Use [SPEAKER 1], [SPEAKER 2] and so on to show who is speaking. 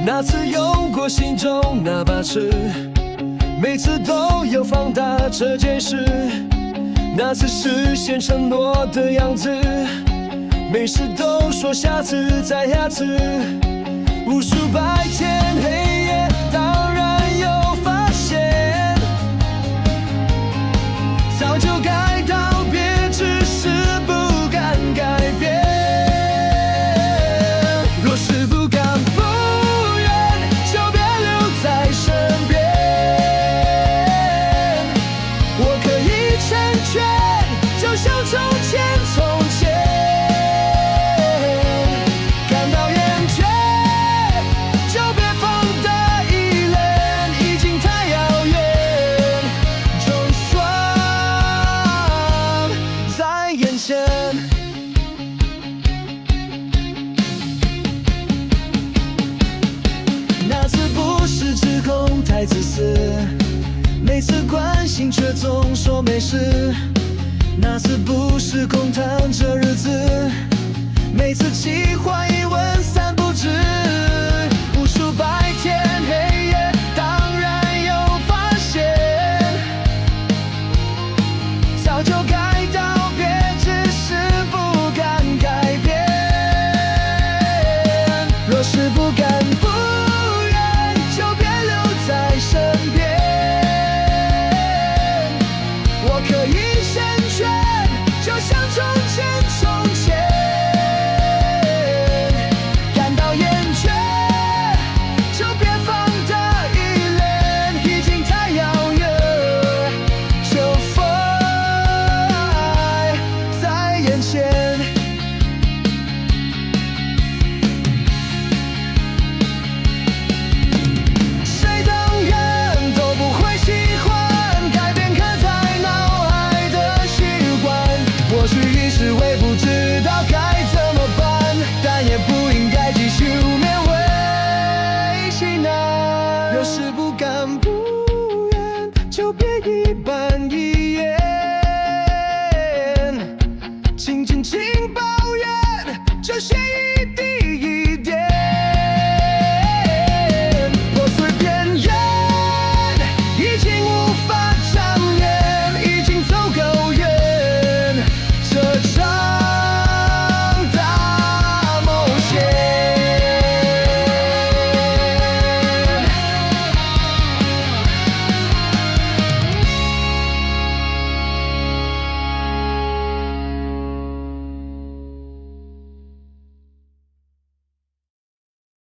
[SPEAKER 1] 那次用过心中那把尺，每次都有放大这件事。那次实现承诺的样子，没事都说下次再下次。无数白天黑夜，当然有发现，早就该道别，只是不敢改变。若是不敢不愿，就别留在身边。我可以成全，就像从前从前。感到厌倦，就别放大依恋，已经太遥远，就算在眼前。那次不是指控太自私，每次关心却总说没事。那次不是空谈这日子，每次计划一问三不知。无数白天黑夜，当然有发现，早就该道别，只是不敢改变。若是不敢不愿，就别留在身边。我可以成全，就像从前从前。感到厌倦，就别放大依恋，已经太遥远，就放在眼前。谁当然都不会喜欢改变刻在脑海的习惯，或许一时会不知道该怎么办，但也不应该继续勉为其难。若是不甘不愿，就别一板一眼，仅抱怨，这些。